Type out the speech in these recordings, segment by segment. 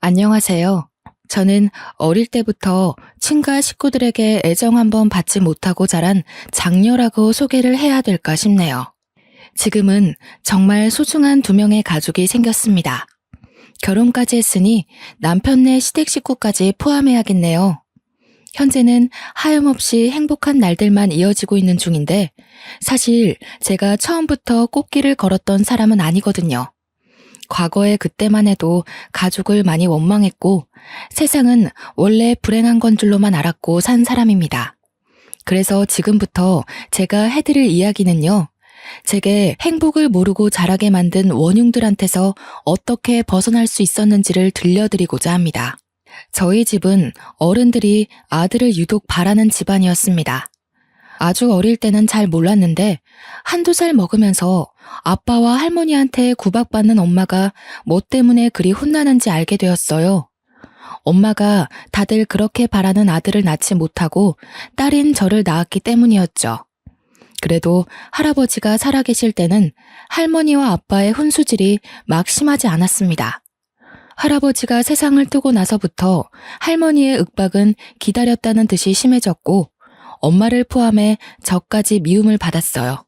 안녕하세요. 저는 어릴 때부터 친가 식구들에게 애정 한번 받지 못하고 자란 장녀라고 소개를 해야 될까 싶네요. 지금은 정말 소중한 두 명의 가족이 생겼습니다. 결혼까지 했으니 남편네 시댁 식구까지 포함해야겠네요. 현재는 하염없이 행복한 날들만 이어지고 있는 중인데 사실 제가 처음부터 꽃길을 걸었던 사람은 아니거든요. 과거에 그때만 해도 가족을 많이 원망했고 세상은 원래 불행한 건 줄로만 알았고 산 사람입니다. 그래서 지금부터 제가 해드릴 이야기는요. 제게 행복을 모르고 자라게 만든 원흉들한테서 어떻게 벗어날 수 있었는지를 들려드리고자 합니다. 저희 집은 어른들이 아들을 유독 바라는 집안이었습니다. 아주 어릴 때는 잘 몰랐는데 한두 살 먹으면서 아빠와 할머니한테 구박받는 엄마가 뭐 때문에 그리 혼나는지 알게 되었어요. 엄마가 다들 그렇게 바라는 아들을 낳지 못하고 딸인 저를 낳았기 때문이었죠. 그래도 할아버지가 살아계실 때는 할머니와 아빠의 훈수질이 막 심하지 않았습니다. 할아버지가 세상을 뜨고 나서부터 할머니의 윽박은 기다렸다는 듯이 심해졌고 엄마를 포함해 저까지 미움을 받았어요.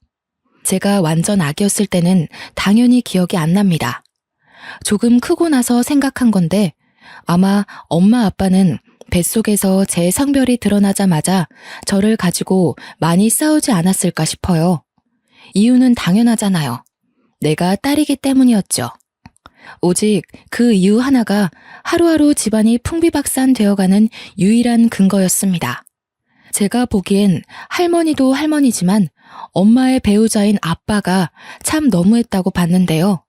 제가 완전 아기였을 때는 당연히 기억이 안 납니다. 조금 크고 나서 생각한 건데 아마 엄마 아빠는 뱃속에서 제 성별이 드러나자마자 저를 가지고 많이 싸우지 않았을까 싶어요. 이유는 당연하잖아요. 내가 딸이기 때문이었죠. 오직 그 이유 하나가 하루하루 집안이 풍비박산 되어가는 유일한 근거였습니다. 제가 보기엔 할머니도 할머니지만 엄마의 배우자인 아빠가 참 너무했다고 봤는데요.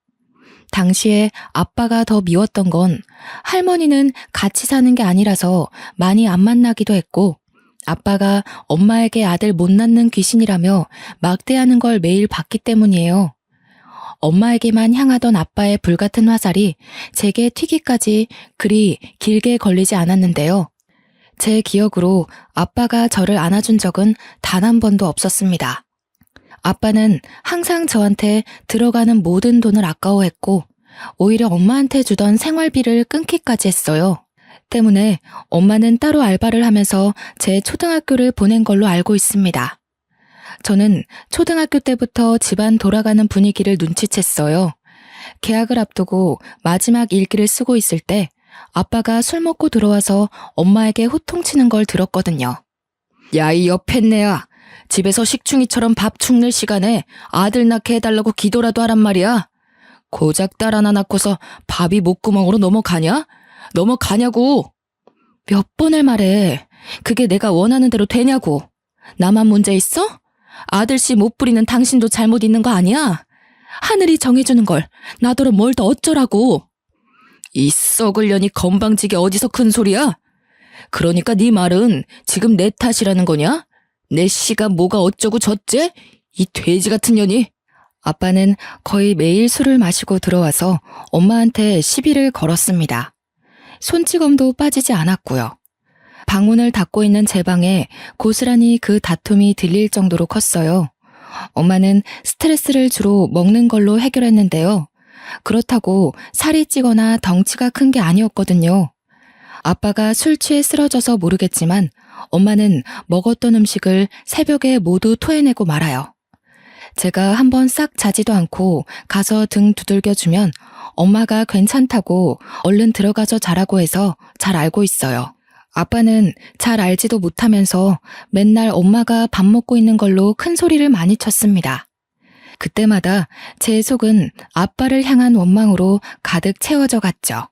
당시에 아빠가 더 미웠던 건 할머니는 같이 사는 게 아니라서 많이 안 만나기도 했고 아빠가 엄마에게 아들 못 낳는 귀신이라며 막대하는 걸 매일 봤기 때문이에요. 엄마에게만 향하던 아빠의 불같은 화살이 제게 튀기까지 그리 길게 걸리지 않았는데요. 제 기억으로 아빠가 저를 안아준 적은 단 한 번도 없었습니다. 아빠는 항상 저한테 들어가는 모든 돈을 아까워했고 오히려 엄마한테 주던 생활비를 끊기까지 했어요. 때문에 엄마는 따로 알바를 하면서 제 초등학교를 보낸 걸로 알고 있습니다. 저는 초등학교 때부터 집안 돌아가는 분위기를 눈치챘어요. 개학을 앞두고 마지막 일기를 쓰고 있을 때 아빠가 술 먹고 들어와서 엄마에게 호통치는 걸 들었거든요. 야, 이 옆했네야. 집에서 식충이처럼 밥 축낼 시간에 아들 낳게 해달라고 기도라도 하란 말이야. 고작 딸 하나 낳고서 밥이 목구멍으로 넘어가냐? 넘어가냐고. 몇 번을 말해. 그게 내가 원하는 대로 되냐고. 나만 문제 있어? 아들씨 못 부리는 당신도 잘못 있는 거 아니야? 하늘이 정해주는 걸 나더러 뭘 더 어쩌라고. 이 썩을 년이 건방지게 어디서 큰 소리야? 그러니까 네 말은 지금 내 탓이라는 거냐? 내 씨가 뭐가 어쩌고 저째? 이 돼지 같은 년이. 아빠는 거의 매일 술을 마시고 들어와서 엄마한테 시비를 걸었습니다. 손찌검도 빠지지 않았고요. 방문을 닫고 있는 제 방에 고스란히 그 다툼이 들릴 정도로 컸어요. 엄마는 스트레스를 주로 먹는 걸로 해결했는데요. 그렇다고 살이 찌거나 덩치가 큰 게 아니었거든요. 아빠가 술 취해 쓰러져서 모르겠지만 엄마는 먹었던 음식을 새벽에 모두 토해내고 말아요. 제가 한번 싹 자지도 않고 가서 등 두들겨주면 엄마가 괜찮다고 얼른 들어가서 자라고 해서 잘 알고 있어요. 아빠는 잘 알지도 못하면서 맨날 엄마가 밥 먹고 있는 걸로 큰 소리를 많이 쳤습니다. 그때마다 제 속은 아빠를 향한 원망으로 가득 채워져 갔죠.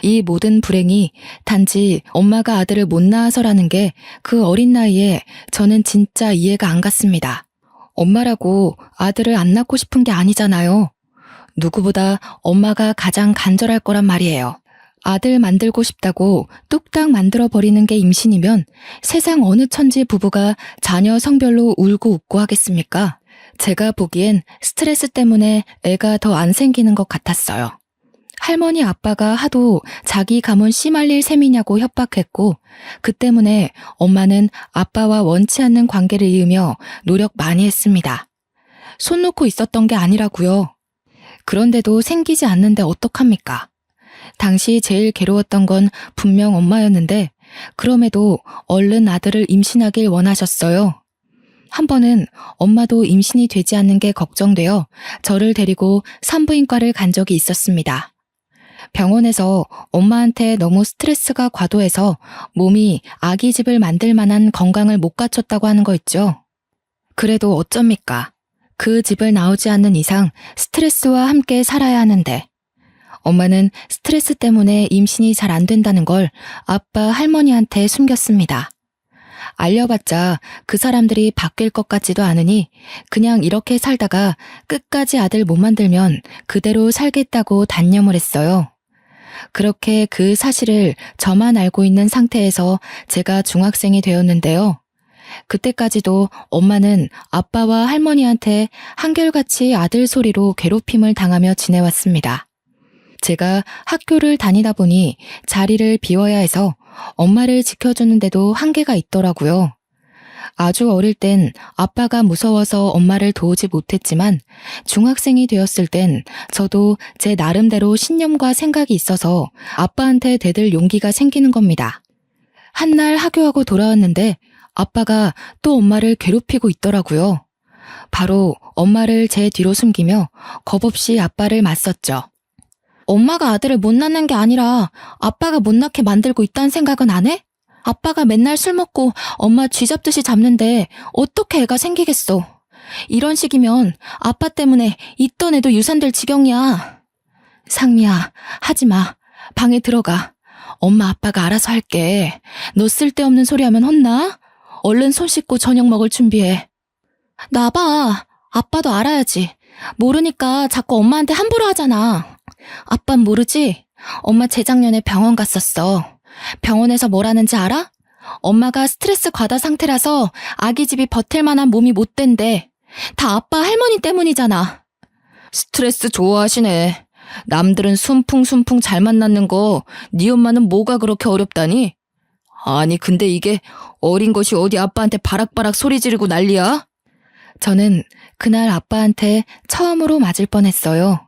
이 모든 불행이 단지 엄마가 아들을 못 낳아서라는 게 그 어린 나이에 저는 진짜 이해가 안 갔습니다. 엄마라고 아들을 안 낳고 싶은 게 아니잖아요. 누구보다 엄마가 가장 간절할 거란 말이에요. 아들 만들고 싶다고 뚝딱 만들어버리는 게 임신이면 세상 어느 천지 부부가 자녀 성별로 울고 웃고 하겠습니까? 제가 보기엔 스트레스 때문에 애가 더 안 생기는 것 같았어요. 할머니 아빠가 하도 자기 가문 씨말릴 셈이냐고 협박했고 그 때문에 엄마는 아빠와 원치 않는 관계를 이으며 노력 많이 했습니다. 손 놓고 있었던 게 아니라고요. 그런데도 생기지 않는데 어떡합니까? 당시 제일 괴로웠던 건 분명 엄마였는데 그럼에도 얼른 아들을 임신하길 원하셨어요. 한 번은 엄마도 임신이 되지 않는 게 걱정되어 저를 데리고 산부인과를 간 적이 있었습니다. 병원에서 엄마한테 너무 스트레스가 과도해서 몸이 아기 집을 만들 만한 건강을 못 갖췄다고 하는 거 있죠. 그래도 어쩝니까? 그 집을 나오지 않는 이상 스트레스와 함께 살아야 하는데 엄마는 스트레스 때문에 임신이 잘 안 된다는 걸 아빠 할머니한테 숨겼습니다. 알려봤자 그 사람들이 바뀔 것 같지도 않으니 그냥 이렇게 살다가 끝까지 아들 못 만들면 그대로 살겠다고 단념을 했어요. 그렇게 그 사실을 저만 알고 있는 상태에서 제가 중학생이 되었는데요. 그때까지도 엄마는 아빠와 할머니한테 한결같이 아들 소리로 괴롭힘을 당하며 지내왔습니다. 제가 학교를 다니다 보니 자리를 비워야 해서 엄마를 지켜주는데도 한계가 있더라고요. 아주 어릴 땐 아빠가 무서워서 엄마를 도우지 못했지만 중학생이 되었을 땐 저도 제 나름대로 신념과 생각이 있어서 아빠한테 대들 용기가 생기는 겁니다. 한날 하교하고 돌아왔는데 아빠가 또 엄마를 괴롭히고 있더라고요. 바로 엄마를 제 뒤로 숨기며 겁없이 아빠를 맞섰죠. 엄마가 아들을 못 낳는 게 아니라 아빠가 못 낳게 만들고 있다는 생각은 안 해? 아빠가 맨날 술 먹고 엄마 쥐잡듯이 잡는데 어떻게 애가 생기겠어. 이런 식이면 아빠 때문에 있던 애도 유산될 지경이야. 상미야, 하지 마. 방에 들어가. 엄마 아빠가 알아서 할게. 너 쓸데없는 소리 하면 혼나? 얼른 손 씻고 저녁 먹을 준비해. 나봐. 아빠도 알아야지. 모르니까 자꾸 엄마한테 함부로 하잖아. 아빤 모르지? 엄마 재작년에 병원 갔었어. 병원에서 뭘 하는지 알아? 엄마가 스트레스 과다 상태라서 아기 집이 버틸 만한 몸이 못 된대. 다 아빠 할머니 때문이잖아. 스트레스 좋아하시네. 남들은 순풍순풍 잘 만났는 거 네 엄마는 뭐가 그렇게 어렵다니? 아니 근데 이게 어린 것이 어디 아빠한테 바락바락 소리 지르고 난리야? 저는 그날 아빠한테 처음으로 맞을 뻔했어요.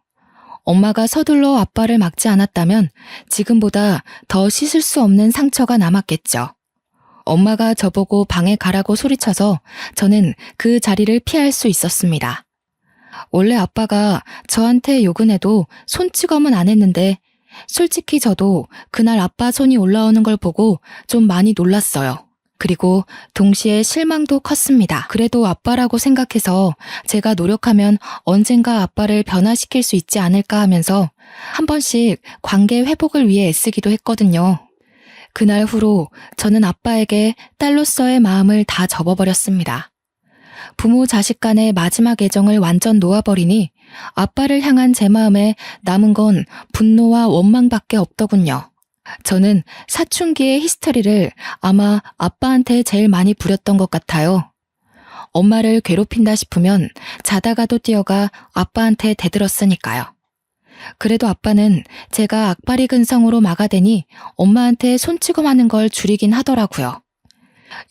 엄마가 서둘러 아빠를 막지 않았다면 지금보다 더 씻을 수 없는 상처가 남았겠죠. 엄마가 저보고 방에 가라고 소리쳐서 저는 그 자리를 피할 수 있었습니다. 원래 아빠가 저한테 욕은 해도 손찌검은 안 했는데 솔직히 저도 그날 아빠 손이 올라오는 걸 보고 좀 많이 놀랐어요. 그리고 동시에 실망도 컸습니다. 그래도 아빠라고 생각해서 제가 노력하면 언젠가 아빠를 변화시킬 수 있지 않을까 하면서 한 번씩 관계 회복을 위해 애쓰기도 했거든요. 그날 후로 저는 아빠에게 딸로서의 마음을 다 접어버렸습니다. 부모 자식 간의 마지막 애정을 완전 놓아버리니 아빠를 향한 제 마음에 남은 건 분노와 원망밖에 없더군요. 저는 사춘기의 히스테리를 아마 아빠한테 제일 많이 부렸던 것 같아요. 엄마를 괴롭힌다 싶으면 자다가도 뛰어가 아빠한테 대들었으니까요. 그래도 아빠는 제가 악바리 근성으로 막아대니 엄마한테 손찌검하는 걸 줄이긴 하더라고요.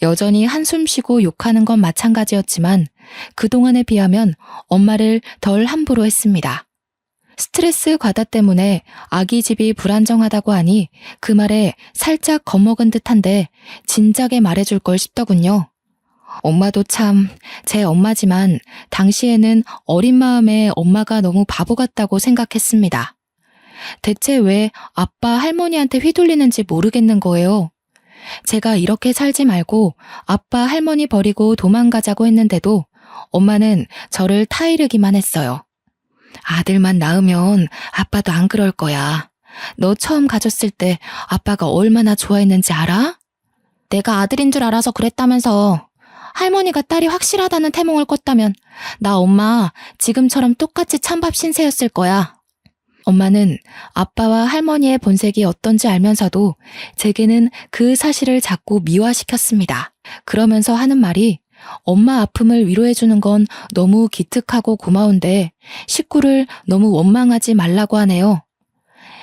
여전히 한숨 쉬고 욕하는 건 마찬가지였지만 그동안에 비하면 엄마를 덜 함부로 했습니다. 스트레스 과다 때문에 아기 집이 불안정하다고 하니 그 말에 살짝 겁먹은 듯한데 진작에 말해줄 걸 싶더군요. 엄마도 참 제 엄마지만 당시에는 어린 마음에 엄마가 너무 바보 같다고 생각했습니다. 대체 왜 아빠 할머니한테 휘둘리는지 모르겠는 거예요. 제가 이렇게 살지 말고 아빠 할머니 버리고 도망가자고 했는데도 엄마는 저를 타이르기만 했어요. 아들만 낳으면 아빠도 안 그럴 거야. 너 처음 가졌을 때 아빠가 얼마나 좋아했는지 알아? 내가 아들인 줄 알아서 그랬다면서. 할머니가 딸이 확실하다는 태몽을 꿨다면 나 엄마 지금처럼 똑같이 찬밥 신세였을 거야. 엄마는 아빠와 할머니의 본색이 어떤지 알면서도 제게는 그 사실을 자꾸 미화시켰습니다. 그러면서 하는 말이 엄마 아픔을 위로해주는 건 너무 기특하고 고마운데 식구를 너무 원망하지 말라고 하네요.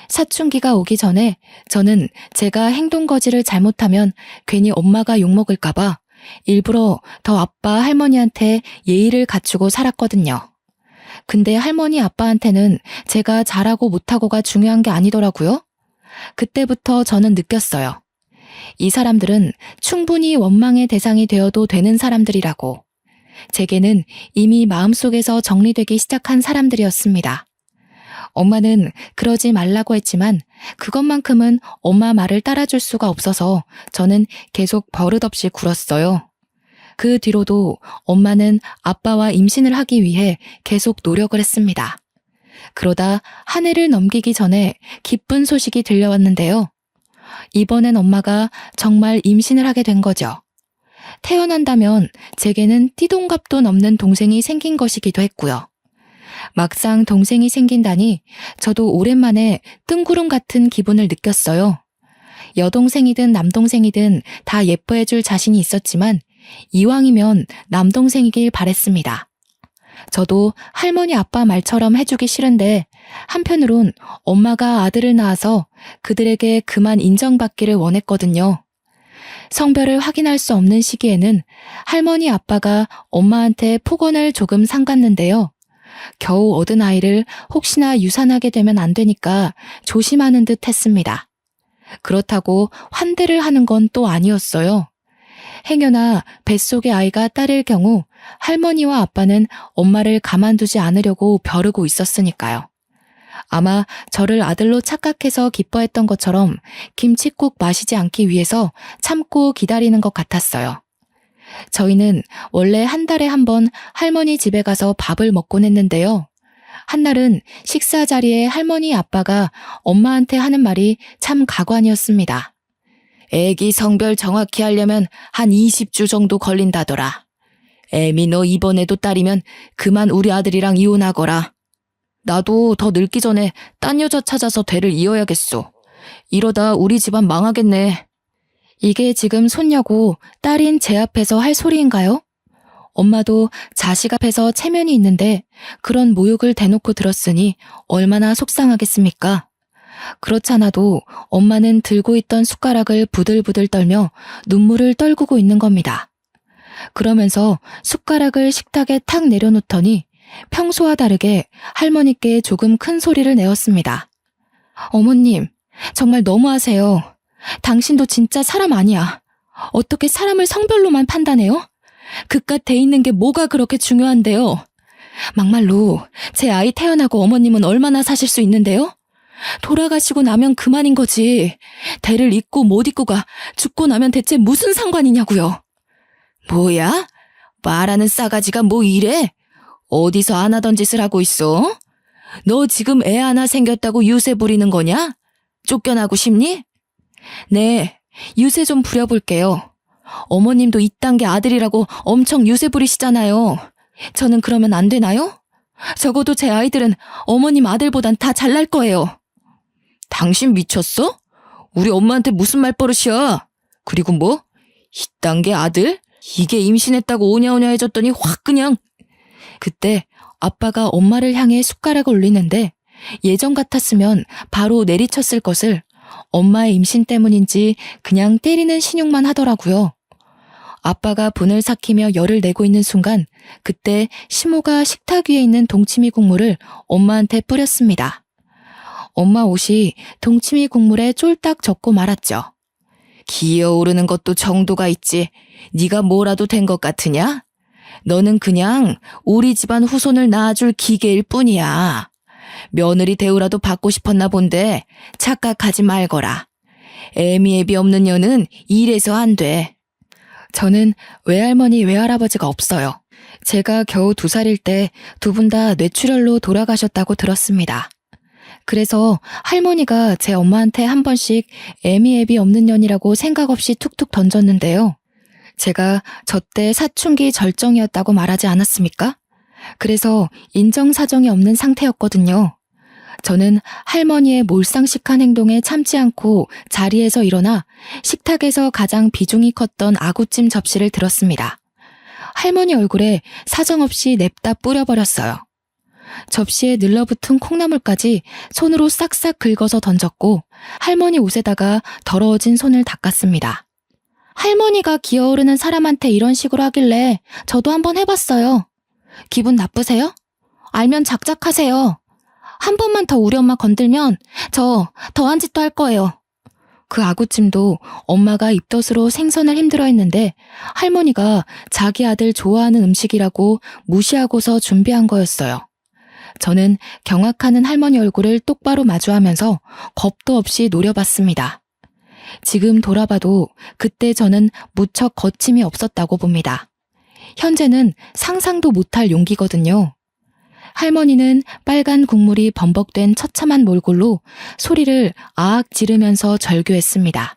사춘기가 오기 전에 저는 제가 행동거지를 잘못하면 괜히 엄마가 욕먹을까봐 일부러 더 아빠 할머니한테 예의를 갖추고 살았거든요. 근데 할머니 아빠한테는 제가 잘하고 못하고가 중요한 게 아니더라고요. 그때부터 저는 느꼈어요. 이 사람들은 충분히 원망의 대상이 되어도 되는 사람들이라고. 제게는 이미 마음속에서 정리되기 시작한 사람들이었습니다. 엄마는 그러지 말라고 했지만 그것만큼은 엄마 말을 따라줄 수가 없어서 저는 계속 버릇없이 굴었어요. 그 뒤로도 엄마는 아빠와 임신을 하기 위해 계속 노력을 했습니다. 그러다 한 해를 넘기기 전에 기쁜 소식이 들려왔는데요. 이번엔 엄마가 정말 임신을 하게 된 거죠. 태어난다면 제게는 띠동갑도 넘는 동생이 생긴 것이기도 했고요. 막상 동생이 생긴다니 저도 오랜만에 뜬구름 같은 기분을 느꼈어요. 여동생이든 남동생이든 다 예뻐해줄 자신이 있었지만 이왕이면 남동생이길 바랬습니다. 저도 할머니 아빠 말처럼 해주기 싫은데 한편으론 엄마가 아들을 낳아서 그들에게 그만 인정받기를 원했거든요. 성별을 확인할 수 없는 시기에는 할머니 아빠가 엄마한테 폭언을 조금 삼갔는데요. 겨우 얻은 아이를 혹시나 유산하게 되면 안 되니까 조심하는 듯 했습니다. 그렇다고 환대를 하는 건 또 아니었어요. 행여나 뱃속의 아이가 딸일 경우 할머니와 아빠는 엄마를 가만두지 않으려고 벼르고 있었으니까요. 아마 저를 아들로 착각해서 기뻐했던 것처럼 김칫국 마시지 않기 위해서 참고 기다리는 것 같았어요. 저희는 원래 한 달에 한 번 할머니 집에 가서 밥을 먹곤 했는데요. 한날은 식사 자리에 할머니 아빠가 엄마한테 하는 말이 참 가관이었습니다. 애기 성별 정확히 하려면 한 20주 정도 걸린다더라. 애미 너 이번에도 딸이면 그만 우리 아들이랑 이혼하거라. 나도 더 늙기 전에 딴 여자 찾아서 대를 이어야겠소. 이러다 우리 집안 망하겠네. 이게 지금 손녀고 딸인 제 앞에서 할 소리인가요? 엄마도 자식 앞에서 체면이 있는데 그런 모욕을 대놓고 들었으니 얼마나 속상하겠습니까? 그렇잖아도 엄마는 들고 있던 숟가락을 부들부들 떨며 눈물을 떨구고 있는 겁니다. 그러면서 숟가락을 식탁에 탁 내려놓더니 평소와 다르게 할머니께 조금 큰 소리를 내었습니다. 어머님, 정말 너무하세요. 당신도 진짜 사람 아니야. 어떻게 사람을 성별로만 판단해요? 그깟 돼 있는 게 뭐가 그렇게 중요한데요? 막말로 제 아이 태어나고 어머님은 얼마나 사실 수 있는데요? 돌아가시고 나면 그만인 거지. 대를 잇고 못 잇고가 죽고 나면 대체 무슨 상관이냐고요. 뭐야? 말하는 싸가지가 뭐 이래? 어디서 안 하던 짓을 하고 있어? 너 지금 애 하나 생겼다고 유세 부리는 거냐? 쫓겨나고 싶니? 네, 유세 좀 부려볼게요. 어머님도 이딴 게 아들이라고 엄청 유세 부리시잖아요. 저는 그러면 안 되나요? 적어도 제 아이들은 어머님 아들보단 다 잘날 거예요. 당신 미쳤어? 우리 엄마한테 무슨 말버릇이야? 그리고 뭐? 이딴 게 아들? 이게 임신했다고 오냐오냐 해줬더니 확 그냥. 그때 아빠가 엄마를 향해 숟가락을 올리는데 예전 같았으면 바로 내리쳤을 것을 엄마의 임신 때문인지 그냥 때리는 신용만 하더라고요. 아빠가 분을 삭히며 열을 내고 있는 순간 그때 시모가 식탁 위에 있는 동치미 국물을 엄마한테 뿌렸습니다. 엄마 옷이 동치미 국물에 쫄딱 젖고 말았죠. 기어오르는 것도 정도가 있지. 네가 뭐라도 된 것 같으냐? 너는 그냥 우리 집안 후손을 낳아줄 기계일 뿐이야. 며느리 대우라도 받고 싶었나 본데 착각하지 말거라. 애미애비 없는 년은 이래서 안 돼. 저는 외할머니 외할아버지가 없어요. 제가 겨우 2살일 때 두 분 다 뇌출혈로 돌아가셨다고 들었습니다. 그래서 할머니가 제 엄마한테 한 번씩 애미애비 없는 년이라고 생각 없이 툭툭 던졌는데요. 제가 저때 사춘기 절정이었다고 말하지 않았습니까? 그래서 인정사정이 없는 상태였거든요. 저는 할머니의 몰상식한 행동에 참지 않고 자리에서 일어나 식탁에서 가장 비중이 컸던 아구찜 접시를 들었습니다. 할머니 얼굴에 사정없이 냅다 뿌려버렸어요. 접시에 늘러붙은 콩나물까지 손으로 싹싹 긁어서 던졌고 할머니 옷에다가 더러워진 손을 닦았습니다. 할머니가 기어오르는 사람한테 이런 식으로 하길래 저도 한번 해봤어요. 기분 나쁘세요? 알면 작작하세요. 한 번만 더 우리 엄마 건들면 저 더한 짓도 할 거예요. 그 아구찜도 엄마가 입덧으로 생선을 힘들어했는데 할머니가 자기 아들 좋아하는 음식이라고 무시하고서 준비한 거였어요. 저는 경악하는 할머니 얼굴을 똑바로 마주하면서 겁도 없이 노려봤습니다. 지금 돌아봐도 그때 저는 무척 거침이 없었다고 봅니다. 현재는 상상도 못할 용기거든요. 할머니는 빨간 국물이 범벅된 처참한 몰골로 소리를 아악 지르면서 절규했습니다.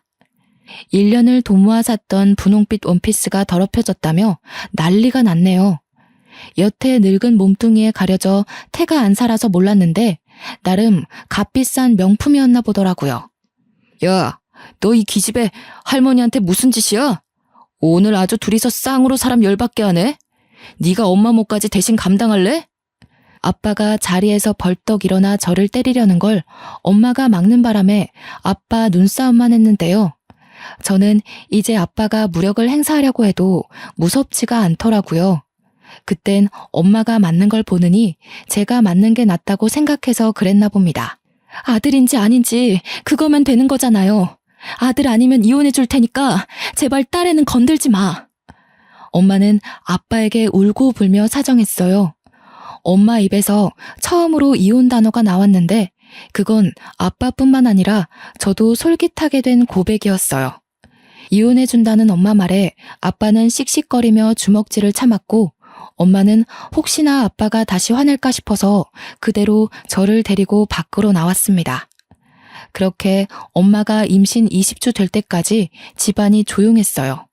1년을 도모아 샀던 분홍빛 원피스가 더럽혀졌다며 난리가 났네요. 여태 늙은 몸뚱이에 가려져 태가 안 살아서 몰랐는데 나름 값비싼 명품이었나 보더라고요. 야, 너 이 기집애 할머니한테 무슨 짓이야? 오늘 아주 둘이서 쌍으로 사람 열받게 하네? 네가 엄마 몫까지 대신 감당할래? 아빠가 자리에서 벌떡 일어나 저를 때리려는 걸 엄마가 막는 바람에 아빠 눈싸움만 했는데요. 저는 이제 아빠가 무력을 행사하려고 해도 무섭지가 않더라고요. 그땐 엄마가 맞는 걸 보느니 제가 맞는 게 낫다고 생각해서 그랬나 봅니다. 아들인지 아닌지 그거면 되는 거잖아요. 아들 아니면 이혼해 줄 테니까 제발 딸애는 건들지 마. 엄마는 아빠에게 울고 불며 사정했어요. 엄마 입에서 처음으로 이혼 단어가 나왔는데 그건 아빠뿐만 아니라 저도 솔깃하게 된 고백이었어요. 이혼해준다는 엄마 말에 아빠는 씩씩거리며 주먹질을 참았고 엄마는 혹시나 아빠가 다시 화낼까 싶어서 그대로 저를 데리고 밖으로 나왔습니다. 그렇게 엄마가 임신 20주 될 때까지 집안이 조용했어요.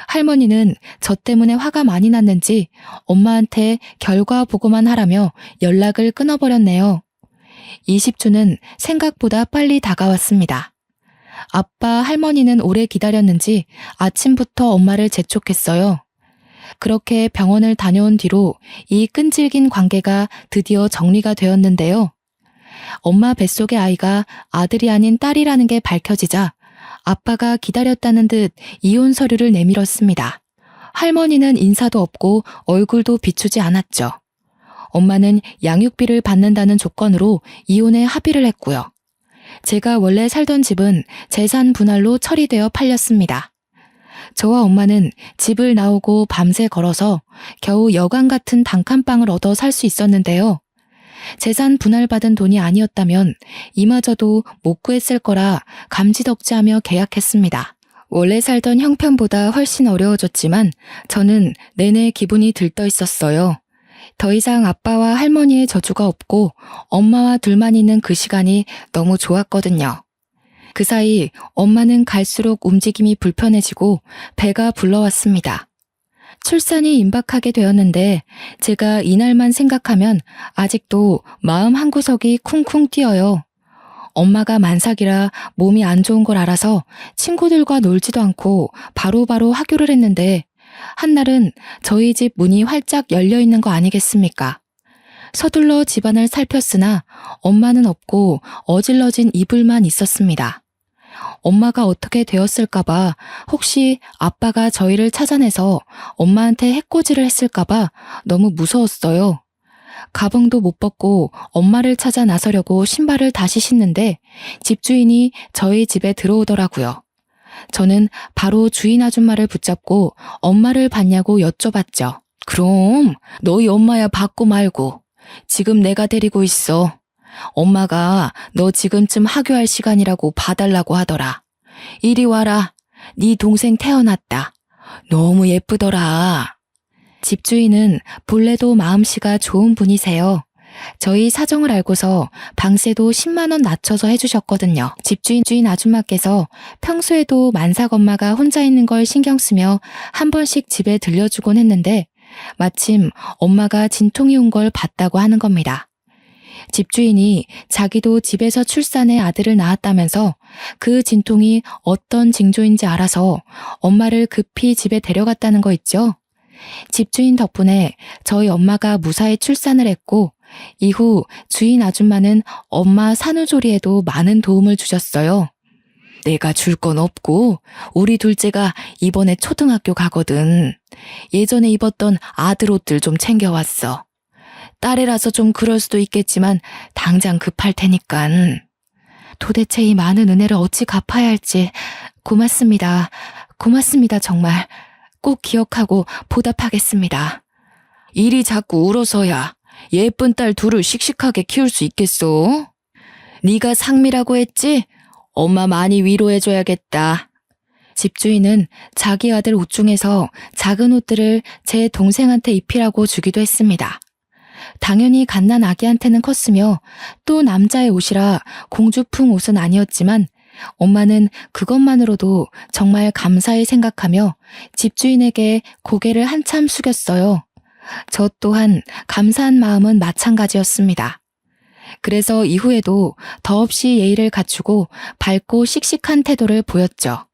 할머니는 저 때문에 화가 많이 났는지 엄마한테 결과 보고만 하라며 연락을 끊어버렸네요. 20주는 생각보다 빨리 다가왔습니다. 아빠, 할머니는 오래 기다렸는지 아침부터 엄마를 재촉했어요. 그렇게 병원을 다녀온 뒤로 이 끈질긴 관계가 드디어 정리가 되었는데요. 엄마 뱃속의 아이가 아들이 아닌 딸이라는 게 밝혀지자 아빠가 기다렸다는 듯 이혼 서류를 내밀었습니다. 할머니는 인사도 없고 얼굴도 비추지 않았죠. 엄마는 양육비를 받는다는 조건으로 이혼에 합의를 했고요. 제가 원래 살던 집은 재산 분할로 처리되어 팔렸습니다. 저와 엄마는 집을 나오고 밤새 걸어서 겨우 여관 같은 단칸방을 얻어 살 수 있었는데요. 재산 분할받은 돈이 아니었다면 이마저도 못 구했을 거라 감지덕지하며 계약했습니다. 원래 살던 형편보다 훨씬 어려워졌지만 저는 내내 기분이 들떠 있었어요. 더 이상 아빠와 할머니의 저주가 없고 엄마와 둘만 있는 그 시간이 너무 좋았거든요. 그 사이 엄마는 갈수록 움직임이 불편해지고 배가 불러왔습니다. 출산이 임박하게 되었는데 제가 이날만 생각하면 아직도 마음 한구석이 쿵쿵 뛰어요. 엄마가 만삭이라 몸이 안 좋은 걸 알아서 친구들과 놀지도 않고 바로바로 하교를 했는데 한날은 저희 집 문이 활짝 열려 있는 거 아니겠습니까? 서둘러 집안을 살폈으나 엄마는 없고 어질러진 이불만 있었습니다. 엄마가 어떻게 되었을까봐 혹시 아빠가 저희를 찾아내서 엄마한테 해코지를 했을까봐 너무 무서웠어요. 가방도 못 벗고 엄마를 찾아 나서려고 신발을 다시 신는데 집주인이 저희 집에 들어오더라고요. 저는 바로 주인 아줌마를 붙잡고 엄마를 봤냐고 여쭤봤죠. 그럼 너희 엄마야 받고 말고. 지금 내가 데리고 있어. 엄마가 너 지금쯤 하교할 시간이라고 봐달라고 하더라. 이리 와라. 네 동생 태어났다. 너무 예쁘더라. 집주인은 본래도 마음씨가 좋은 분이세요. 저희 사정을 알고서 방세도 10만 원 낮춰서 해주셨거든요. 집주인 아줌마께서 평소에도 만삭 엄마가 혼자 있는 걸 신경 쓰며 한 번씩 집에 들려주곤 했는데 마침 엄마가 진통이 온 걸 봤다고 하는 겁니다. 집주인이 자기도 집에서 출산해 아들을 낳았다면서 그 진통이 어떤 징조인지 알아서 엄마를 급히 집에 데려갔다는 거 있죠. 집주인 덕분에 저희 엄마가 무사히 출산을 했고 이후 주인 아줌마는 엄마 산후조리에도 많은 도움을 주셨어요. 내가 줄 건 없고 우리 둘째가 이번에 초등학교 가거든. 예전에 입었던 아들 옷들 좀 챙겨왔어. 딸이라서 좀 그럴 수도 있겠지만 당장 급할 테니깐. 도대체 이 많은 은혜를 어찌 갚아야 할지. 고맙습니다. 고맙습니다, 정말. 꼭 기억하고 보답하겠습니다. 일이 자꾸 울어서야 예쁜 딸 둘을 씩씩하게 키울 수 있겠소? 네가 상미라고 했지? 엄마 많이 위로해줘야겠다. 집주인은 자기 아들 옷 중에서 작은 옷들을 제 동생한테 입히라고 주기도 했습니다. 당연히 갓난 아기한테는 컸으며 또 남자의 옷이라 공주풍 옷은 아니었지만 엄마는 그것만으로도 정말 감사히 생각하며 집주인에게 고개를 한참 숙였어요. 저 또한 감사한 마음은 마찬가지였습니다. 그래서 이후에도 더없이 예의를 갖추고 밝고 씩씩한 태도를 보였죠.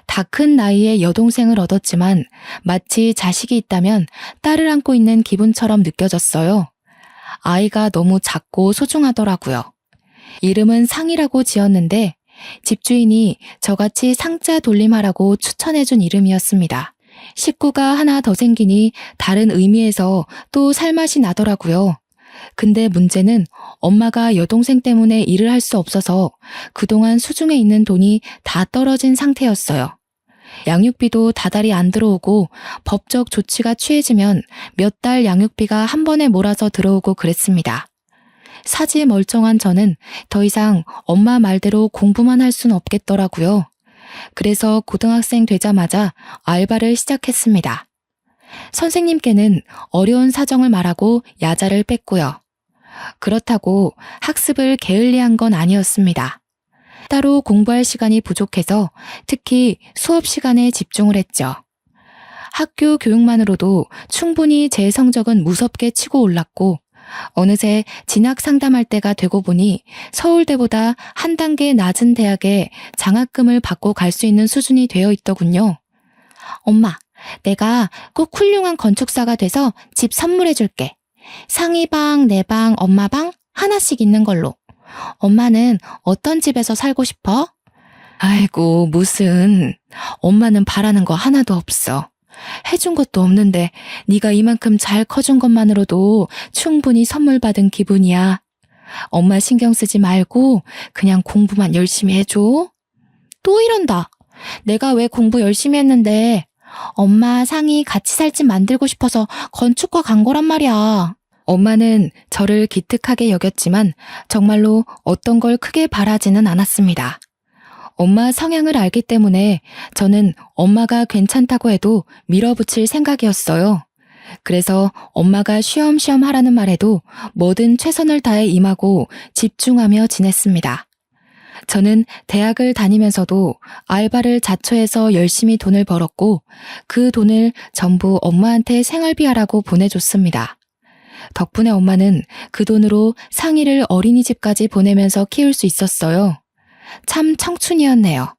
다 큰 나이에 여동생을 얻었지만 마치 자식이 있다면 딸을 안고 있는 기분처럼 느껴졌어요. 아이가 너무 작고 소중하더라고요. 이름은 상이라고 지었는데 집주인이 저같이 상자 돌림하라고 추천해준 이름이었습니다. 식구가 하나 더 생기니 다른 의미에서 또 살맛이 나더라고요. 근데 문제는 엄마가 여동생 때문에 일을 할 수 없어서 그동안 수중에 있는 돈이 다 떨어진 상태였어요. 양육비도 다달이 안 들어오고 법적 조치가 취해지면 몇 달 양육비가 한 번에 몰아서 들어오고 그랬습니다. 사지 멀쩡한 저는 더 이상 엄마 말대로 공부만 할 순 없겠더라고요. 그래서 고등학생 되자마자 알바를 시작했습니다. 선생님께는 어려운 사정을 말하고 야자를 뺐고요. 그렇다고 학습을 게을리한 건 아니었습니다. 따로 공부할 시간이 부족해서 특히 수업 시간에 집중을 했죠. 학교 교육만으로도 충분히 제 성적은 무섭게 치고 올랐고 어느새 진학 상담할 때가 되고 보니 서울대보다 한 단계 낮은 대학에 장학금을 받고 갈 수 있는 수준이 되어 있더군요. 엄마, 내가 꼭 훌륭한 건축사가 돼서 집 선물해 줄게. 상이 방, 내 방, 엄마 방 하나씩 있는 걸로. 엄마는 어떤 집에서 살고 싶어? 아이고, 무슨. 엄마는 바라는 거 하나도 없어. 해준 것도 없는데 네가 이만큼 잘 커준 것만으로도 충분히 선물 받은 기분이야. 엄마 신경 쓰지 말고 그냥 공부만 열심히 해줘. 또 이런다. 내가 왜 공부 열심히 했는데 엄마 상이 같이 살 집 만들고 싶어서 건축과 간 거란 말이야. 엄마는 저를 기특하게 여겼지만 정말로 어떤 걸 크게 바라지는 않았습니다. 엄마 성향을 알기 때문에 저는 엄마가 괜찮다고 해도 밀어붙일 생각이었어요. 그래서 엄마가 쉬엄쉬엄 하라는 말에도 뭐든 최선을 다해 임하고 집중하며 지냈습니다. 저는 대학을 다니면서도 알바를 자처해서 열심히 돈을 벌었고 그 돈을 전부 엄마한테 생활비 하라고 보내줬습니다. 덕분에 엄마는 그 돈으로 상이를 어린이집까지 보내면서 키울 수 있었어요. 참 청춘이었네요.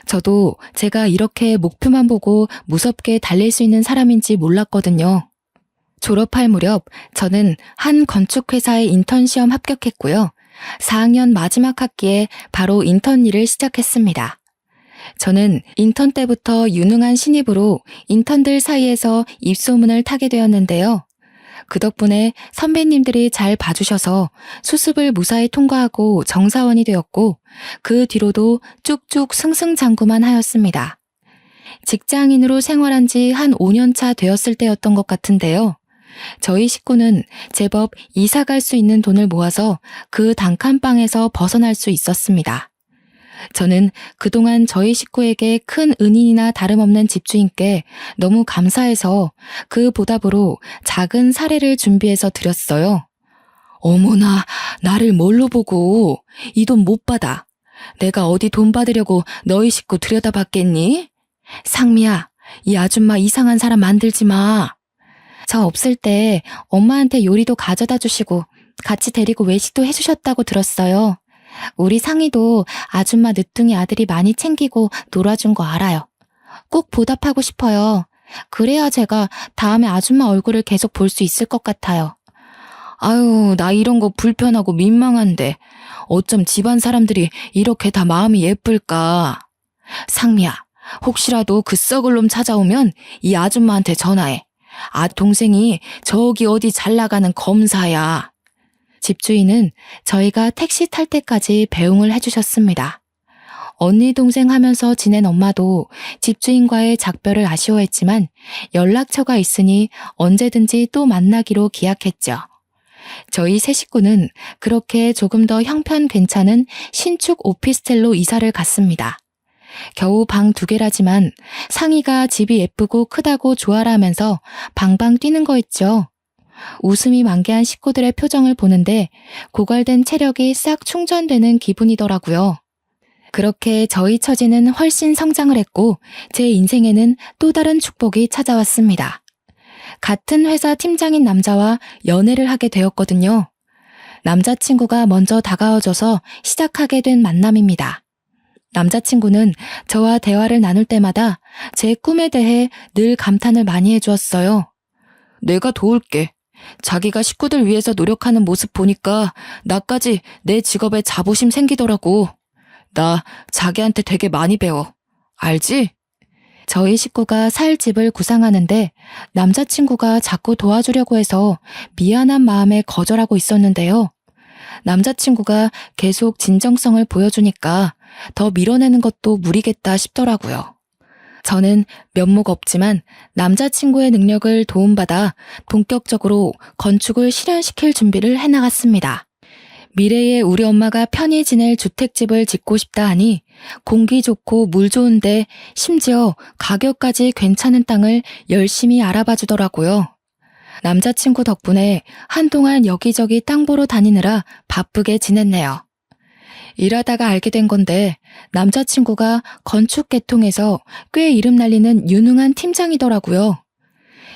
저도 제가 이렇게 목표만 보고 무섭게 달릴 수 있는 사람인지 몰랐거든요. 졸업할 무렵 저는 한 건축회사에 인턴 시험 합격했고요. 4학년 마지막 학기에 바로 인턴 일을 시작했습니다. 저는 인턴 때부터 유능한 신입으로 인턴들 사이에서 입소문을 타게 되었는데요. 그 덕분에 선배님들이 잘 봐주셔서 수습을 무사히 통과하고 정사원이 되었고 그 뒤로도 쭉쭉 승승장구만 하였습니다. 직장인으로 생활한 지 한 5년 차 되었을 때였던 것 같은데요. 저희 식구는 제법 이사 갈 수 있는 돈을 모아서 그 단칸방에서 벗어날 수 있었습니다. 저는 그동안 저희 식구에게 큰 은인이나 다름없는 집주인께 너무 감사해서 그 보답으로 작은 사례를 준비해서 드렸어요. 어머나, 나를 뭘로 보고 이 돈 못 받아. 내가 어디 돈 받으려고 너희 식구 들여다봤겠니? 상미야, 이 아줌마 이상한 사람 만들지 마. 저 없을 때 엄마한테 요리도 가져다 주시고 같이 데리고 외식도 해주셨다고 들었어요. 우리 상이도 아줌마 늦둥이 아들이 많이 챙기고 놀아준 거 알아요. 꼭 보답하고 싶어요. 그래야 제가 다음에 아줌마 얼굴을 계속 볼 수 있을 것 같아요. 아유, 나 이런 거 불편하고 민망한데 어쩜 집안 사람들이 이렇게 다 마음이 예쁠까. 상미야, 혹시라도 그 썩을 놈 찾아오면 이 아줌마한테 전화해. 동생이 저기 어디 잘 나가는 검사야. 집주인은 저희가 택시 탈 때까지 배웅을 해주셨습니다. 언니 동생 하면서 지낸 엄마도 집주인과의 작별을 아쉬워했지만 연락처가 있으니 언제든지 또 만나기로 기약했죠. 저희 세 식구는 그렇게 조금 더 형편 괜찮은 신축 오피스텔로 이사를 갔습니다. 겨우 방 2개라지만 상희가 집이 예쁘고 크다고 좋아라면서 방방 뛰는 거 있죠. 웃음이 만개한 식구들의 표정을 보는데 고갈된 체력이 싹 충전되는 기분이더라고요. 그렇게 저희 처지는 훨씬 성장을 했고 제 인생에는 또 다른 축복이 찾아왔습니다. 같은 회사 팀장인 남자와 연애를 하게 되었거든요. 남자친구가 먼저 다가와줘서 시작하게 된 만남입니다. 남자친구는 저와 대화를 나눌 때마다 제 꿈에 대해 늘 감탄을 많이 해주었어요. 내가 도울게. 자기가 식구들 위해서 노력하는 모습 보니까 나까지 내 직업에 자부심 생기더라고. 나 자기한테 되게 많이 배워. 알지? 저희 식구가 살 집을 구상하는데 남자친구가 자꾸 도와주려고 해서 미안한 마음에 거절하고 있었는데요. 남자친구가 계속 진정성을 보여주니까 더 밀어내는 것도 무리겠다 싶더라고요. 저는 면목 없지만 남자친구의 능력을 도움받아 본격적으로 건축을 실현시킬 준비를 해나갔습니다. 미래에 우리 엄마가 편히 지낼 주택집을 짓고 싶다 하니 공기 좋고 물 좋은데 심지어 가격까지 괜찮은 땅을 열심히 알아봐 주더라고요. 남자친구 덕분에 한동안 여기저기 땅 보러 다니느라 바쁘게 지냈네요. 일하다가 알게 된 건데 남자친구가 건축 계통에서 꽤 이름 날리는 유능한 팀장이더라고요.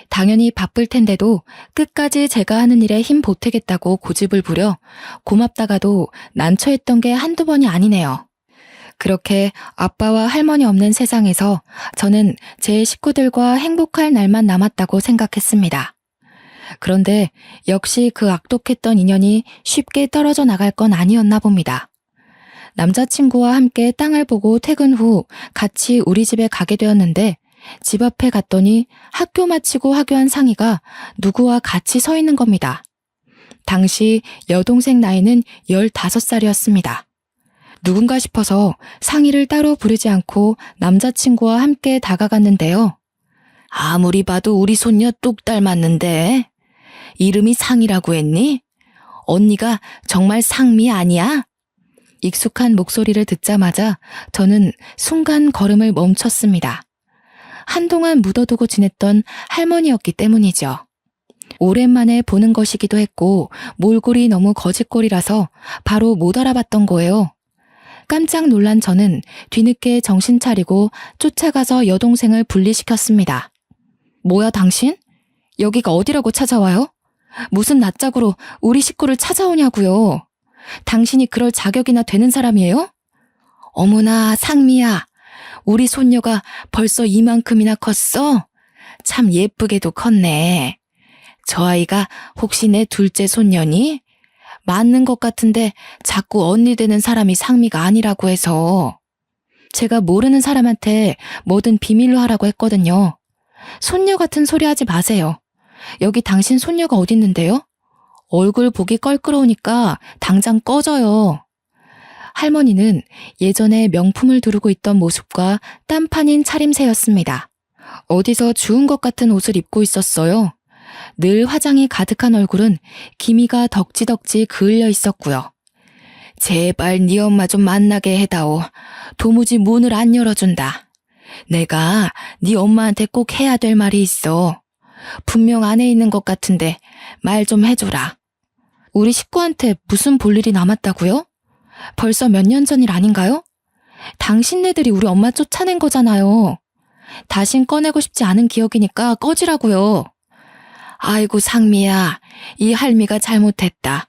당연히 바쁠 텐데도 끝까지 제가 하는 일에 힘 보태겠다고 고집을 부려 고맙다가도 난처했던 게 한두 번이 아니네요. 그렇게 아빠와 할머니 없는 세상에서 저는 제 식구들과 행복할 날만 남았다고 생각했습니다. 그런데 역시 그 악독했던 인연이 쉽게 떨어져 나갈 건 아니었나 봅니다. 남자친구와 함께 땅을 보고 퇴근 후 같이 우리 집에 가게 되었는데 집 앞에 갔더니 학교 마치고 하교한 상희가 누구와 같이 서 있는 겁니다. 당시 여동생 나이는 15살이었습니다. 누군가 싶어서 상희를 따로 부르지 않고 남자친구와 함께 다가갔는데요. 아무리 봐도 우리 손녀 똑 닮았는데 이름이 상희라고 했니? 언니가 정말 상미 아니야? 익숙한 목소리를 듣자마자 저는 순간 걸음을 멈췄습니다. 한동안 묻어두고 지냈던 할머니였기 때문이죠. 오랜만에 보는 것이기도 했고 몰골이 너무 거짓골이라서 바로 못 알아봤던 거예요. 깜짝 놀란 저는 뒤늦게 정신 차리고 쫓아가서 여동생을 분리시켰습니다. 뭐야 당신? 여기가 어디라고 찾아와요? 무슨 낯짝으로 우리 식구를 찾아오냐고요. 당신이 그럴 자격이나 되는 사람이에요? 어머나 상미야. 우리 손녀가 벌써 이만큼이나 컸어? 참 예쁘게도 컸네. 저 아이가 혹시 내 둘째 손녀니? 맞는 것 같은데 자꾸 언니 되는 사람이 상미가 아니라고 해서. 제가 모르는 사람한테 뭐든 비밀로 하라고 했거든요. 손녀 같은 소리 하지 마세요. 여기 당신 손녀가 어딨는데요? 얼굴 보기 껄끄러우니까 당장 꺼져요. 할머니는 예전에 명품을 두르고 있던 모습과 딴판인 차림새였습니다. 어디서 주운 것 같은 옷을 입고 있었어요. 늘 화장이 가득한 얼굴은 기미가 덕지덕지 그을려 있었고요. 제발 네 엄마 좀 만나게 해다오. 도무지 문을 안 열어준다. 내가 네 엄마한테 꼭 해야 될 말이 있어. 분명 안에 있는 것 같은데 말 좀 해줘라. 우리 식구한테 무슨 볼일이 남았다고요? 벌써 몇 년 전 일 아닌가요? 당신네들이 우리 엄마 쫓아낸 거잖아요. 다신 꺼내고 싶지 않은 기억이니까 꺼지라고요. 아이고 상미야, 이 할미가 잘못했다.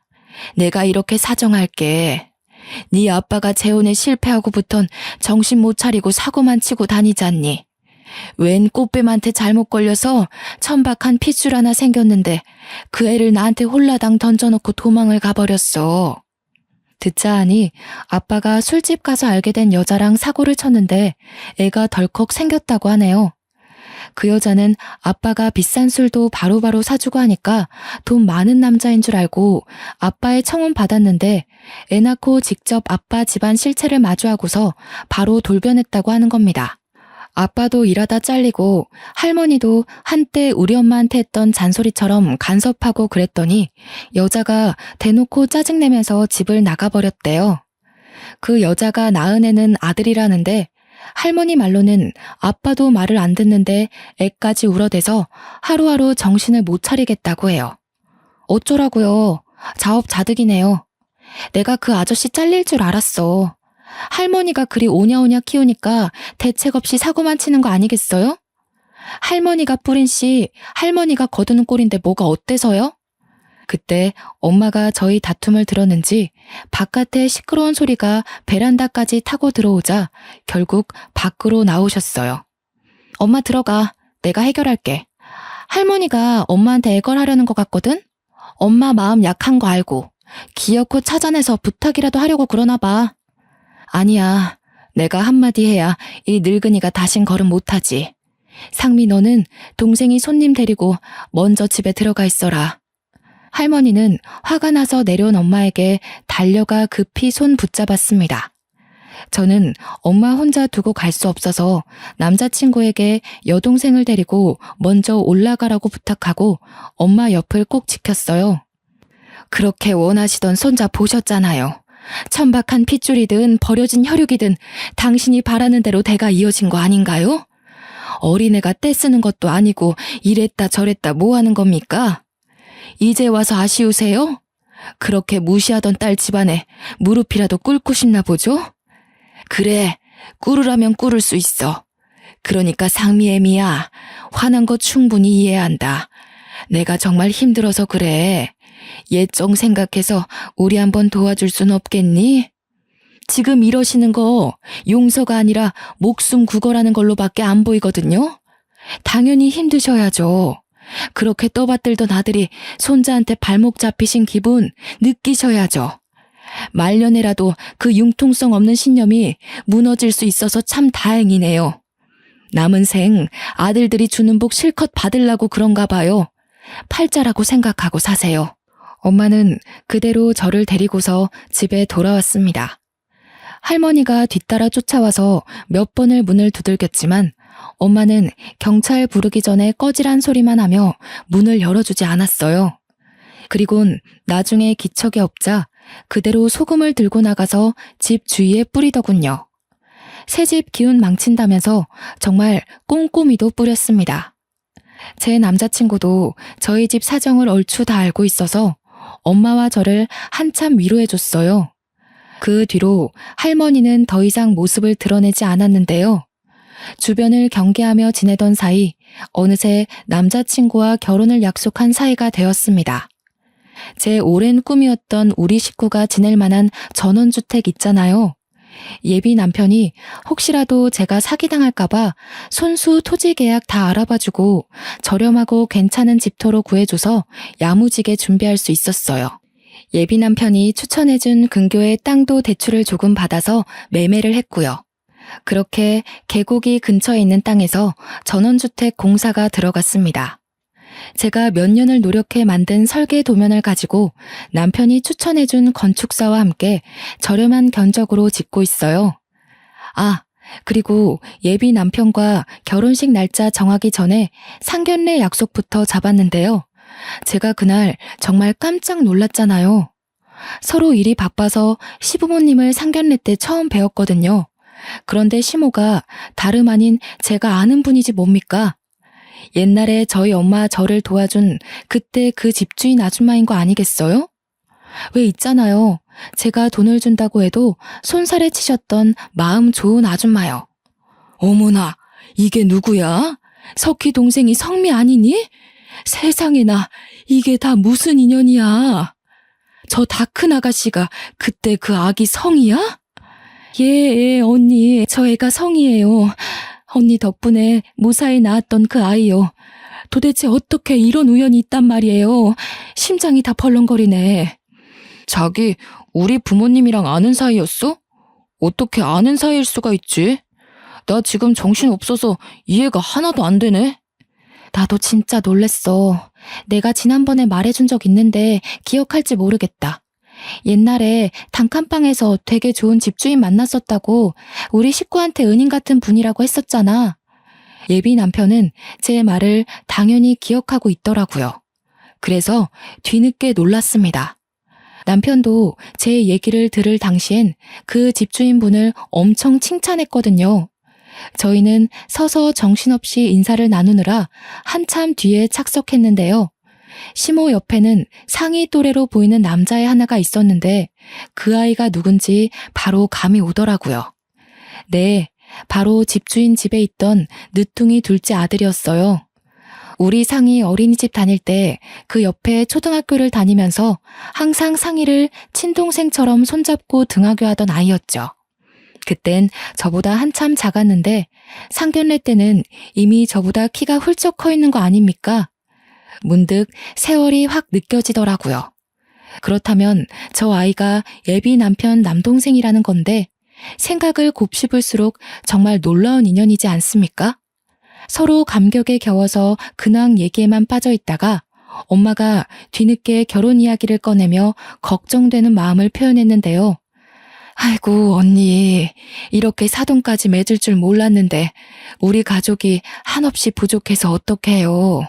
내가 이렇게 사정할게. 네 아빠가 재혼에 실패하고부턴 정신 못 차리고 사고만 치고 다니잖니. 웬 꽃뱀한테 잘못 걸려서 천박한 핏줄 하나 생겼는데 그 애를 나한테 홀라당 던져놓고 도망을 가버렸어. 듣자 하니 아빠가 술집 가서 알게 된 여자랑 사고를 쳤는데 애가 덜컥 생겼다고 하네요. 그 여자는 아빠가 비싼 술도 바로바로 사주고 하니까 돈 많은 남자인 줄 알고 아빠의 청혼 받았는데 애 낳고 직접 아빠 집안 실체를 마주하고서 바로 돌변했다고 하는 겁니다. 아빠도 일하다 잘리고 할머니도 한때 우리 엄마한테 했던 잔소리처럼 간섭하고 그랬더니 여자가 대놓고 짜증내면서 집을 나가버렸대요. 그 여자가 낳은 애는 아들이라는데 할머니 말로는 아빠도 말을 안 듣는데 애까지 울어대서 하루하루 정신을 못 차리겠다고 해요. 어쩌라고요. 자업자득이네요. 내가 그 아저씨 잘릴 줄 알았어. 할머니가 그리 오냐오냐 키우니까 대책 없이 사고만 치는 거 아니겠어요? 할머니가 뿌린 씨, 할머니가 거두는 꼴인데 뭐가 어때서요? 그때 엄마가 저희 다툼을 들었는지 바깥에 시끄러운 소리가 베란다까지 타고 들어오자 결국 밖으로 나오셨어요. 엄마 들어가. 내가 해결할게. 할머니가 엄마한테 애걸하려는 것 같거든? 엄마 마음 약한 거 알고 기어코 찾아내서 부탁이라도 하려고 그러나 봐. 아니야. 내가 한마디 해야 이 늙은이가 다신 걸음 못하지. 상미 너는 동생이 손님 데리고 먼저 집에 들어가 있어라. 할머니는 화가 나서 내려온 엄마에게 달려가 급히 손 붙잡았습니다. 저는 엄마 혼자 두고 갈 수 없어서 남자친구에게 여동생을 데리고 먼저 올라가라고 부탁하고 엄마 옆을 꼭 지켰어요. 그렇게 원하시던 손자 보셨잖아요. 천박한 핏줄이든 버려진 혈육이든 당신이 바라는 대로 대가 이어진 거 아닌가요? 어린애가 떼쓰는 것도 아니고 이랬다 저랬다 뭐 하는 겁니까? 이제 와서 아쉬우세요? 그렇게 무시하던 딸 집안에 무릎이라도 꿇고 싶나 보죠? 그래, 꿇으라면 꿇을 수 있어. 그러니까 상미애미야, 화난 거 충분히 이해한다. 내가 정말 힘들어서 그래. 옛정 생각해서 우리 한번 도와줄 순 없겠니? 지금 이러시는 거 용서가 아니라 목숨 구걸하는 걸로밖에 안 보이거든요? 당연히 힘드셔야죠. 그렇게 떠받들던 아들이 손자한테 발목 잡히신 기분 느끼셔야죠. 말년에라도 그 융통성 없는 신념이 무너질 수 있어서 참 다행이네요. 남은 생 아들들이 주는 복 실컷 받으려고 그런가 봐요. 팔자라고 생각하고 사세요. 엄마는 그대로 저를 데리고서 집에 돌아왔습니다. 할머니가 뒤따라 쫓아와서 몇 번을 문을 두들겼지만 엄마는 경찰 부르기 전에 꺼지란 소리만 하며 문을 열어주지 않았어요. 그리곤 나중에 기척이 없자 그대로 소금을 들고 나가서 집 주위에 뿌리더군요. 새집 기운 망친다면서 정말 꼼꼼히도 뿌렸습니다. 제 남자친구도 저희 집 사정을 얼추 다 알고 있어서 엄마와 저를 한참 위로해줬어요. 그 뒤로 할머니는 더 이상 모습을 드러내지 않았는데요. 주변을 경계하며 지내던 사이 어느새 남자친구와 결혼을 약속한 사이가 되었습니다. 제 오랜 꿈이었던 우리 식구가 지낼 만한 전원주택 있잖아요. 예비 남편이 혹시라도 제가 사기당할까봐 손수 토지 계약 다 알아봐주고 저렴하고 괜찮은 집터로 구해줘서 야무지게 준비할 수 있었어요. 예비 남편이 추천해준 근교의 땅도 대출을 조금 받아서 매매를 했고요. 그렇게 계곡이 근처에 있는 땅에서 전원주택 공사가 들어갔습니다. 제가 몇 년을 노력해 만든 설계 도면을 가지고 남편이 추천해준 건축사와 함께 저렴한 견적으로 짓고 있어요. 아, 그리고 예비 남편과 결혼식 날짜 정하기 전에 상견례 약속부터 잡았는데요. 제가 그날 정말 깜짝 놀랐잖아요. 서로 일이 바빠서 시부모님을 상견례 때 처음 뵈었거든요. 그런데 시모가 다름 아닌 제가 아는 분이지 뭡니까? 옛날에 저희 엄마 저를 도와준 그때 그 집주인 아줌마인 거 아니겠어요? 왜 있잖아요. 제가 돈을 준다고 해도 손살에 치셨던 마음 좋은 아줌마요. 어머나, 이게 누구야? 석희 동생이 성미 아니니? 세상에나, 이게 다 무슨 인연이야? 저 다 큰 아가씨가 그때 그 아기 성이야? 예, 언니, 저 애가 성이에요. 언니 덕분에 무사히 낳았던 그 아이요. 도대체 어떻게 이런 우연이 있단 말이에요. 심장이 다 벌렁거리네. 자기, 우리 부모님이랑 아는 사이였어? 어떻게 아는 사이일 수가 있지? 나 지금 정신 없어서 이해가 하나도 안 되네. 나도 진짜 놀랬어. 내가 지난번에 말해준 적 있는데 기억할지 모르겠다. 옛날에 단칸방에서 되게 좋은 집주인 만났었다고 우리 식구한테 은인 같은 분이라고 했었잖아. 예비 남편은 제 말을 당연히 기억하고 있더라고요. 그래서 뒤늦게 놀랐습니다. 남편도 제 얘기를 들을 당시엔 그 집주인분을 엄청 칭찬했거든요. 저희는 서서 정신없이 인사를 나누느라 한참 뒤에 착석했는데요. 시모 옆에는 상위 또래로 보이는 남자애 하나가 있었는데 그 아이가 누군지 바로 감이 오더라고요. 네, 바로 집주인 집에 있던 늦둥이 둘째 아들이었어요. 우리 상이 어린이집 다닐 때 그 옆에 초등학교를 다니면서 항상 상이를 친동생처럼 손잡고 등하교 하던 아이였죠. 그땐 저보다 한참 작았는데 상견례 때는 이미 저보다 키가 훌쩍 커 있는 거 아닙니까? 문득 세월이 확 느껴지더라고요. 그렇다면 저 아이가 예비 남편 남동생이라는 건데 생각을 곱씹을수록 정말 놀라운 인연이지 않습니까? 서로 감격에 겨워서 근황 얘기에만 빠져 있다가 엄마가 뒤늦게 결혼 이야기를 꺼내며 걱정되는 마음을 표현했는데요. 아이고 언니, 이렇게 사돈까지 맺을 줄 몰랐는데 우리 가족이 한없이 부족해서 어떡해요.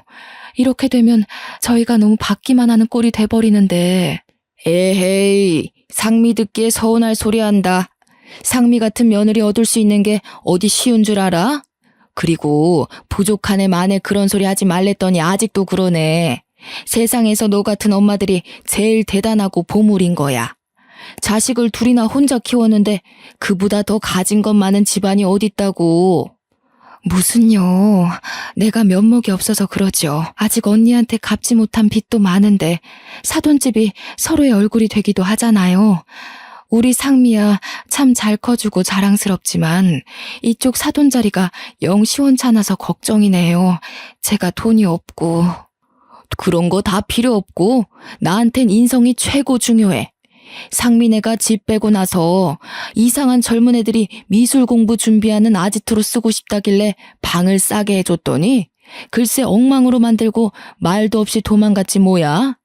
이렇게 되면 저희가 너무 받기만 하는 꼴이 돼버리는데. 에헤이, 상미 듣기에 서운할 소리 한다. 상미 같은 며느리 얻을 수 있는 게 어디 쉬운 줄 알아? 그리고 부족한 애 만에 그런 소리 하지 말랬더니 아직도 그러네. 세상에서 너 같은 엄마들이 제일 대단하고 보물인 거야. 자식을 둘이나 혼자 키웠는데 그보다 더 가진 것 많은 집안이 어딨다고. 무슨요. 내가 면목이 없어서 그러죠. 아직 언니한테 갚지 못한 빚도 많은데 사돈집이 서로의 얼굴이 되기도 하잖아요. 우리 상미야 참 잘 커주고 자랑스럽지만 이쪽 사돈 자리가 영 시원찮아서 걱정이네요. 제가 돈이 없고. 그런 거 다 필요 없고 나한텐 인성이 최고 중요해. 상민애가 집 빼고 나서 이상한 젊은 애들이 미술 공부 준비하는 아지트로 쓰고 싶다길래 방을 싸게 해줬더니 글쎄 엉망으로 만들고 말도 없이 도망갔지 뭐야.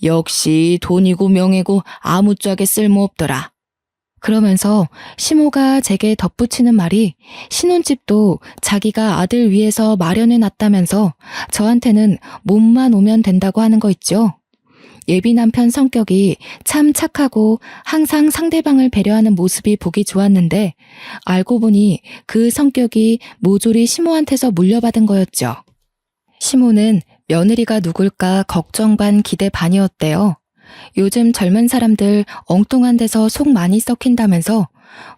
역시 돈이고 명예고 아무짝에 쓸모없더라. 그러면서 시모가 제게 덧붙이는 말이 신혼집도 자기가 아들 위해서 마련해놨다면서 저한테는 몸만 오면 된다고 하는 거 있죠. 예비 남편 성격이 참 착하고 항상 상대방을 배려하는 모습이 보기 좋았는데 알고 보니 그 성격이 모조리 시모한테서 물려받은 거였죠. 시모는 며느리가 누굴까 걱정 반 기대 반이었대요. 요즘 젊은 사람들 엉뚱한 데서 속 많이 썩힌다면서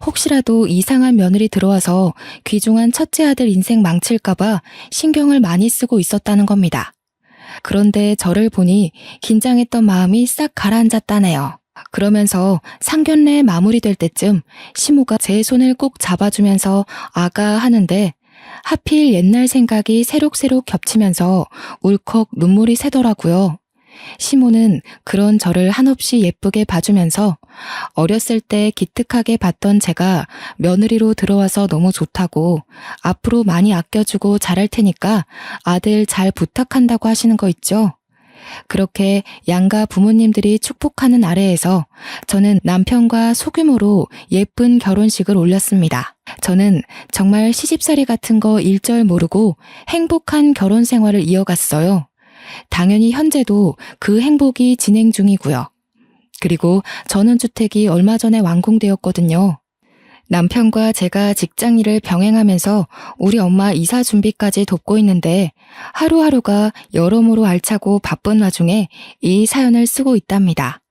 혹시라도 이상한 며느리 들어와서 귀중한 첫째 아들 인생 망칠까봐 신경을 많이 쓰고 있었다는 겁니다. 그런데 저를 보니 긴장했던 마음이 싹 가라앉았다네요. 그러면서 상견례 마무리될 때쯤 시모가 제 손을 꼭 잡아주면서 아가 하는데 하필 옛날 생각이 새록새록 겹치면서 울컥 눈물이 새더라고요. 시모는 그런 저를 한없이 예쁘게 봐주면서 어렸을 때 기특하게 봤던 제가 며느리로 들어와서 너무 좋다고 앞으로 많이 아껴주고 잘할 테니까 아들 잘 부탁한다고 하시는 거 있죠. 그렇게 양가 부모님들이 축복하는 아래에서 저는 남편과 소규모로 예쁜 결혼식을 올렸습니다. 저는 정말 시집살이 같은 거 일절 모르고 행복한 결혼 생활을 이어갔어요. 당연히 현재도 그 행복이 진행 중이고요. 그리고 전원주택이 얼마 전에 완공되었거든요. 남편과 제가 직장 일을 병행하면서 우리 엄마 이사 준비까지 돕고 있는데 하루하루가 여러모로 알차고 바쁜 와중에 이 사연을 쓰고 있답니다.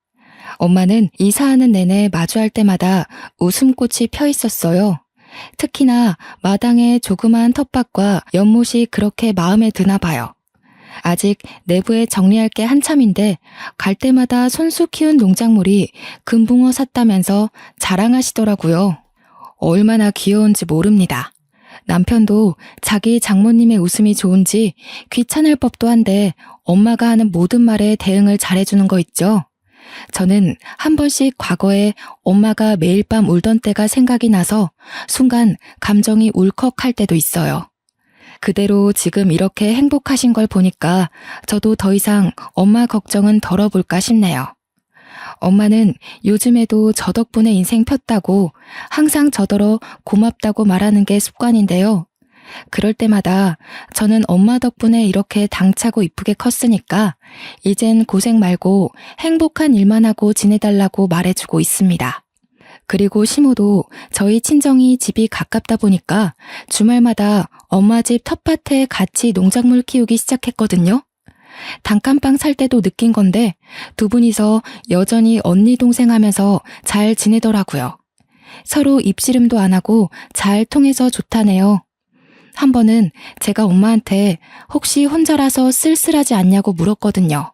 엄마는 이사하는 내내 마주할 때마다 웃음꽃이 펴 있었어요. 특히나 마당의 조그마한 텃밭과 연못이 그렇게 마음에 드나 봐요. 아직 내부에 정리할 게 한참인데 갈 때마다 손수 키운 농작물이 금붕어 샀다면서 자랑하시더라고요. 얼마나 귀여운지 모릅니다. 남편도 자기 장모님의 웃음이 좋은지 귀찮을 법도 한데 엄마가 하는 모든 말에 대응을 잘해주는 거 있죠. 저는 한 번씩 과거에 엄마가 매일 밤 울던 때가 생각이 나서 순간 감정이 울컥할 때도 있어요. 그대로 지금 이렇게 행복하신 걸 보니까 저도 더 이상 엄마 걱정은 덜어볼까 싶네요. 엄마는 요즘에도 저 덕분에 인생 폈다고 항상 저더러 고맙다고 말하는 게 습관인데요. 그럴 때마다 저는 엄마 덕분에 이렇게 당차고 이쁘게 컸으니까 이젠 고생 말고 행복한 일만 하고 지내달라고 말해주고 있습니다. 그리고 시모도 저희 친정이 집이 가깝다 보니까 주말마다 엄마 집 텃밭에 같이 농작물 키우기 시작했거든요. 단칸방 살 때도 느낀 건데 두 분이서 여전히 언니 동생 하면서 잘 지내더라고요. 서로 입씨름도 안 하고 잘 통해서 좋다네요. 한 번은 제가 엄마한테 혹시 혼자라서 쓸쓸하지 않냐고 물었거든요.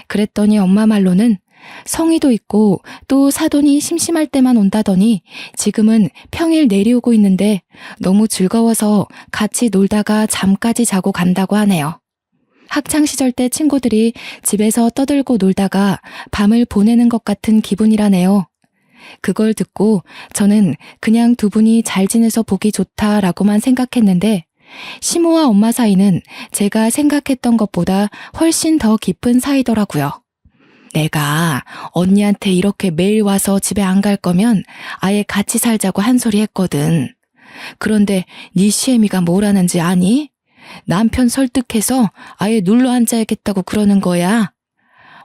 그랬더니 엄마 말로는 성의도 있고 또 사돈이 심심할 때만 온다더니 지금은 평일 내려오고 있는데 너무 즐거워서 같이 놀다가 잠까지 자고 간다고 하네요. 학창시절 때 친구들이 집에서 떠들고 놀다가 밤을 보내는 것 같은 기분이라네요. 그걸 듣고 저는 그냥 두 분이 잘 지내서 보기 좋다라고만 생각했는데 시모와 엄마 사이는 제가 생각했던 것보다 훨씬 더 깊은 사이더라고요. 내가 언니한테 이렇게 매일 와서 집에 안 갈 거면 아예 같이 살자고 한 소리 했거든. 그런데 네 시애미가 뭐라는지 아니? 남편 설득해서 아예 눌러 앉아야겠다고 그러는 거야.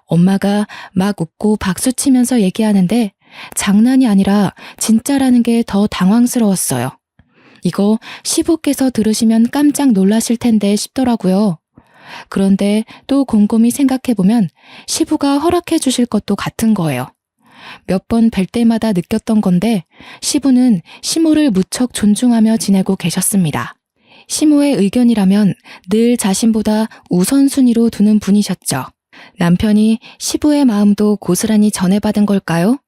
엄마가 막 웃고 박수치면서 얘기하는데 장난이 아니라 진짜라는 게 더 당황스러웠어요. 이거 시부께서 들으시면 깜짝 놀라실 텐데 싶더라고요. 그런데 또 곰곰이 생각해보면 시부가 허락해 주실 것도 같은 거예요. 몇 번 뵐 때마다 느꼈던 건데 시부는 시모를 무척 존중하며 지내고 계셨습니다. 시모의 의견이라면 늘 자신보다 우선순위로 두는 분이셨죠. 남편이 시부의 마음도 고스란히 전해받은 걸까요?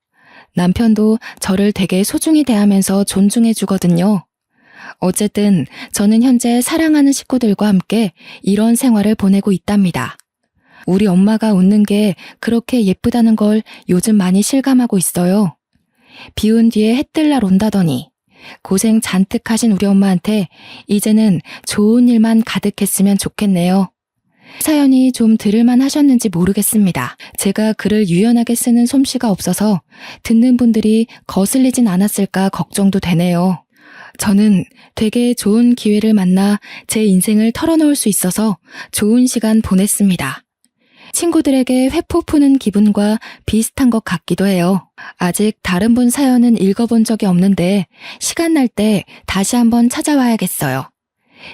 남편도 저를 되게 소중히 대하면서 존중해 주거든요. 어쨌든 저는 현재 사랑하는 식구들과 함께 이런 생활을 보내고 있답니다. 우리 엄마가 웃는 게 그렇게 예쁘다는 걸 요즘 많이 실감하고 있어요. 비운 뒤에 해 뜰 날 온다더니 고생 잔뜩 하신 우리 엄마한테 이제는 좋은 일만 가득했으면 좋겠네요. 사연이 좀 들을만 하셨는지 모르겠습니다. 제가 글을 유연하게 쓰는 솜씨가 없어서 듣는 분들이 거슬리진 않았을까 걱정도 되네요. 저는 되게 좋은 기회를 만나 제 인생을 털어놓을 수 있어서 좋은 시간 보냈습니다. 친구들에게 회포 푸는 기분과 비슷한 것 같기도 해요. 아직 다른 분 사연은 읽어본 적이 없는데 시간 날 때 다시 한번 찾아와야겠어요.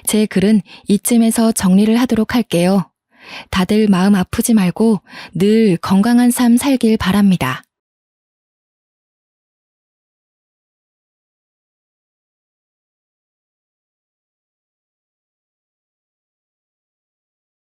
제 글은 이쯤에서 정리를 하도록 할게요. 다들 마음 아프지 말고 늘 건강한 삶 살길 바랍니다.